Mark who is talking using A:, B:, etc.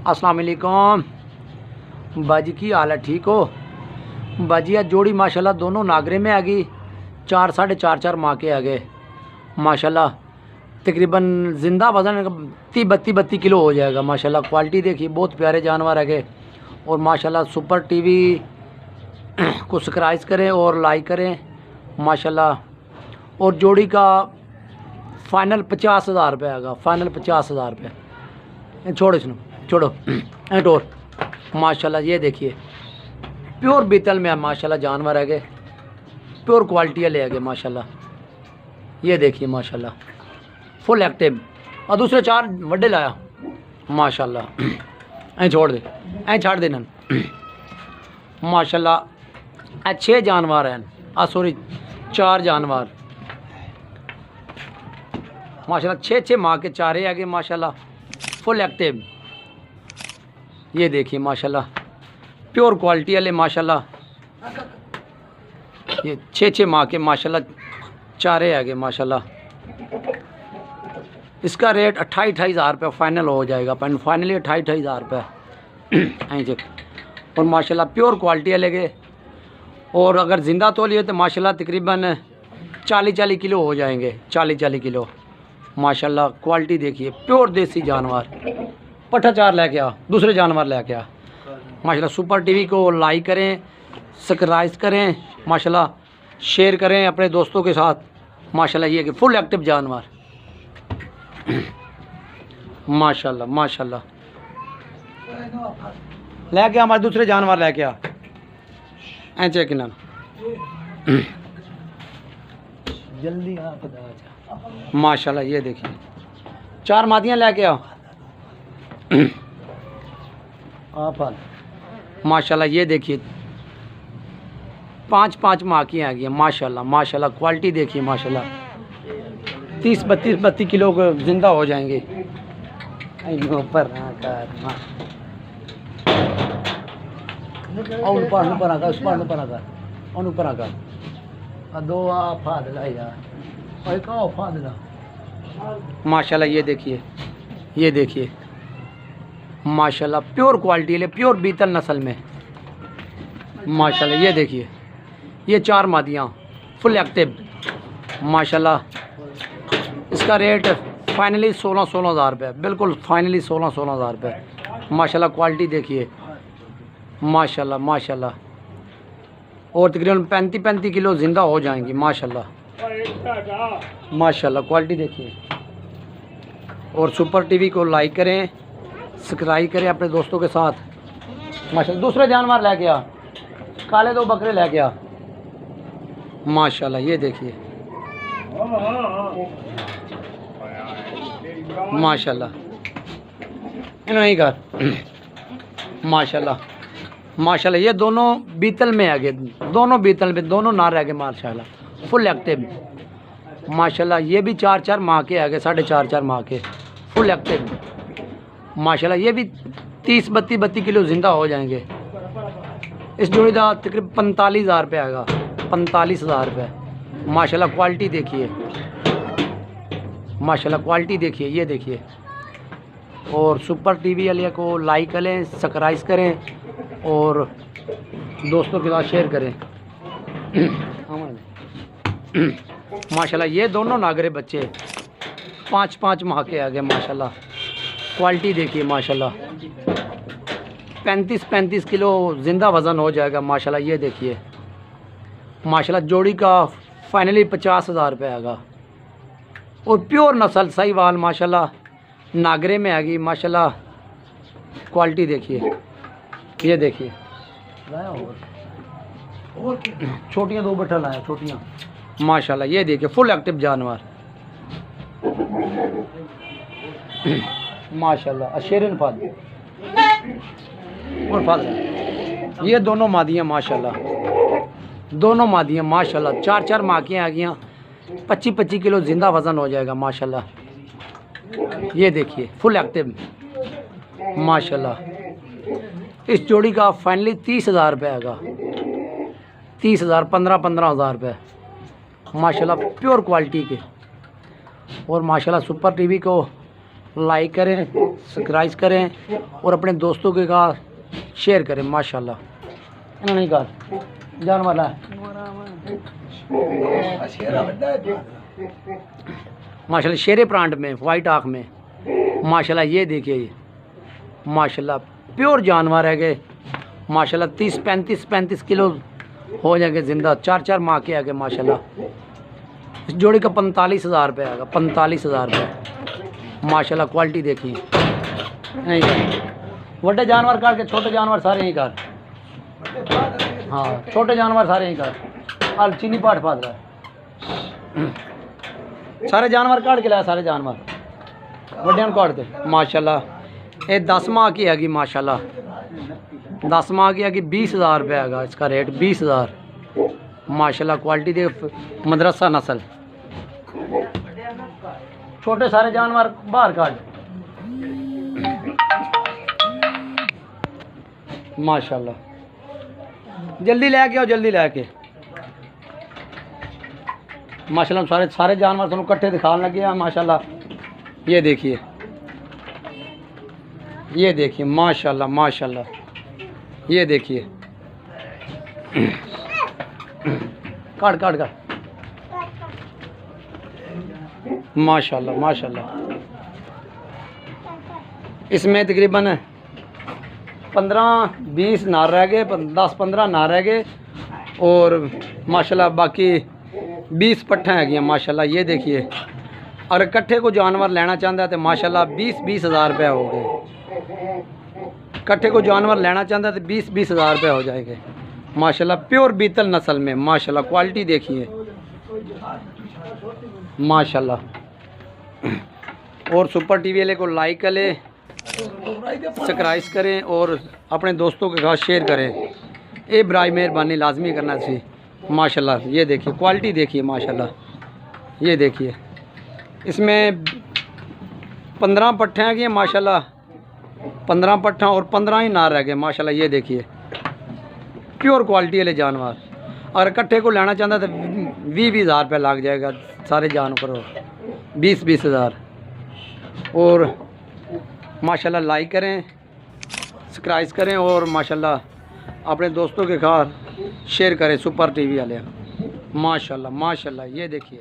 A: अस्सलाम वालेकुम बाजी, की हाल है? ठीक हो बाजी? आज जोड़ी माशाल्लाह दोनों नागरे में आ गई। 4 साढ़े 4 माह के आ गए माशाल्लाह। तकरीबन ज़िंदा वज़न 32 किलो हो जाएगा माशाल्लाह। क्वालिटी देखिए, बहुत प्यारे जानवर है गए। और माशाल्लाह सुपर टीवी को सब्सक्राइब करें और लाइक करें माशाल्लाह। और जोड़ी का फ़ाइनल 50,000 रुपये आएगा। फ़ाइनल 50,000 रुपये। छोड़ो इसनो, छोड़ो एंड और माशाल्लाह। ये देखिए प्योर बीतल में है माशाल्लाह जानवर है गए। प्योर क्वालिटी ले गए माशाल्लाह। ये देखिए माशाल्लाह फुल एक्टिव। और दूसरे 4 वड्डे लाया माशाल्लाह। ऐ छोड़ दे, ऐ छाड़ देना माशाल्लाह। 6 जानवर हैं, सॉरी 4 जानवर माशाल्लाह। 6 माह के 4 आ गए माशाल्लाह। Full active. ये देखिए माशाल्लाह प्योर क्वालिटी वाले माशाल्लाह। ये 6 माह के माशाल्लाह 4 आ गए माशाल्लाह। इसका रेट 28,000 रुपये फ़ाइनल हो जाएगा। फाइनली 28,000 रुपये। और माशाल्लाह प्योर क्वालिटी वाले के। और अगर ज़िंदा तो लिए तो माशाल्लाह तकरीबन 40 किलो हो जाएंगे। 40 किलो माशाल्लाह। क्वालिटी देखिए, प्योर देसी जानवर। पट्ठा 4 लेके आ, दूसरे जानवर लेके आ माशाल्लाह। सुपर टीवी को लाइक करें, सब्सक्राइब करें माशाल्लाह, शेयर करें अपने दोस्तों के साथ माशाल्लाह। ये कि फुल एक्टिव जानवर माशाल्लाह माशाल्लाह। लेके आ हमारे दूसरे जानवर लेके आ। ऐसे कि ना जल्दी आ माशाल्लाह। ये देखिए 4 मादियाँ लेके आओ आप माशाल्लाह। ये देखिए 5 माह की आ गई माशाल्लाह माशाल्लाह। क्वालिटी देखिए माशाल्लाह। 30-32 किलो को ज़िंदा हो जाएंगे। ऊपर माशाल्लाह। ये देखिए, ये देखिए माशाल्लाह प्योर क्वालिटी ले, प्योर बीतल नस्ल में माशाल्लाह। ये देखिए ये 4 मादियाँ फुल एक्टिव माशाल्लाह। इसका रेट फाइनली 16,000 रुपये। बिल्कुल फाइनली 16,000 रुपये माशाल्लाह। क्वालिटी देखिए माशाल्लाह माशाल्लाह। और तकरीबन 35 किलो ज़िंदा हो जाएंगी माशाल्लाह माशाल्लाह। क्वालिटी देखिए। और सुपर टीवी को लाइक करें, सब्सक्राइब करें अपने दोस्तों के साथ माशाल्लाह। दूसरे जानवर लेके आ, काले 2 बकरे लेके आ माशाल्लाह। ये देखिए माशाल्लाह। नहीं कर माशाल्लाह माशाल्लाह। ये दोनों बीतल में आ गए, दोनों बीतल में, दोनों ना रह गए माशाल्लाह। फुल एक्टिव माशाल्लाह। ये भी 4 माह के आ गए, 4.5 माह के फुल एक्टिव माशाल्लाह। ये भी 30-32 किलो ज़िंदा हो जाएंगे। इस जोड़ी का तकरीबन 45,000 रुपये आएगा। 45,000 रुपये माशाल्लाह। क्वालिटी देखिए माशाल्लाह। क्वालिटी देखिए, ये देखिए। और सुपर टीवी वाले को लाइक करें, सब्सक्राइब करें और दोस्तों के साथ शेयर करें माशाल्लाह। ये दोनों नागरे बच्चे 5 माह के आ गए माशाल्लाह। क्वालिटी देखिए माशाल्लाह। 35 किलो ज़िंदा वज़न हो जाएगा माशाल्लाह। ये देखिए माशाल्लाह। जोड़ी का फाइनली 50,000 रुपये आएगा। और प्योर नस्ल साहिवाल माशाल्लाह नागरे में आ गई माशाल्लाह। क्वालिटी देखिए, ये देखिए। छोटियाँ 2 बट्ठा लाया छोटियाँ माशाल्लाह। ये देखिए फुल एक्टिव जानवर माशाल्लाह। शेरन फाद और फाद। ये दोनों मादियाँ माशाल्लाह, दोनों मादियाँ माशाल्लाह। 4 माह की आ गई। 25 किलो ज़िंदा वज़न हो जाएगा माशाल्लाह। ये देखिए फुल एक्टिव माशाल्लाह। इस जोड़ी का फाइनली 30,000 रुपये आएगा। 30,000, 15,000 रुपये माशाल्लाह। प्योर क्वालिटी के। और माशाल्लाह सुपर टीवी को लाइक करें, सब्सक्राइब करें और अपने दोस्तों के साथ शेयर करें। माशाल्लाह नहीं कहा जानवर है माशाल्लाह, शेरे प्रांट में, वाइट आँख में माशाल्लाह। ये देखिए ये माशाल्लाह प्योर जानवर है गए माशाल्लाह। 30-35 किलो हो जाएंगे ज़िंदा, 4 माह के आगे माशाल्लाह। इस जोड़ी का 45,000 रुपये आएगा, 45,000 रुपये माशाल्लाह। क्वालिटी देखिए नहीं बड़े जानवर काट के छोटे जानवर सारे यहीं काट, हाँ छोटे जानवर सारे यहीं काट। हाल चीनी पाठ फाद रहा है, सारे जानवर काट के लाया, सारे जानवर बड़े काट के माशाल्लाह। ये 10 माह की हैगी माशाल्लाह, 10 माह की हैगी। 20,000 रुपये आएगा इसका रेट, 20,000 माशाल्लाह। क्वालिटी दे मदरसा नस्ल, छोटे सारे जानवर बाहर काट माशाल्लाह। जल्दी लेके आओ, जल्दी लेके माशाल्लाह। सारे जानवर तुम इकट्ठे दिखाने लगे हैं माशाल्लाह। ये देखिए, ये देखिए माशाल्लाह माशाल्लाह। ये देखिए काट काट काट माशाल्लाह माशाल्लाह। इसमें तकरीबन 15-20 नार रह गए, 10-15 नार रह गए और माशाल्लाह बाकी 20 पट्ठा है माशाल्लाह। ये देखिए, और इकट्ठे को जानवर लेना चाहता है तो माशाल्लाह 20-20,000 रुपये हो गए। इकट्ठे को जानवर लेना चाहता है तो 20-20,000 रुपये हो जाएंगे माशाल्लाह। प्योर बीतल नस्ल में माशाल्लाह। क्वालिटी देखिए माशाल्लाह। और सुपर टीवी वाले को लाइक करें, सब्सक्राइब करें और अपने दोस्तों के साथ शेयर करें। ये बराए मेहरबानी लाजमी करना चाहिए माशाल्लाह। ये देखिए क्वालिटी देखिए माशाल्लाह। ये देखिए इसमें 15 पट्ठे हैं माशाल्लाह, 15 पट्ठा और 15 ही नार रह गए माशाल्लाह। ये देखिए प्योर क्वालिटी वाले जानवर। और इकट्ठे को लेना चाहता तो 20-20,000 रुपये लग जाएगा सारे जानवरों, 20-20,000। और माशाल्लाह लाइक करें, सब्सक्राइब करें और माशाल्लाह अपने दोस्तों के साथ शेयर करें सुपर टीवी वाले माशाल्लाह माशाल्लाह। ये देखिए।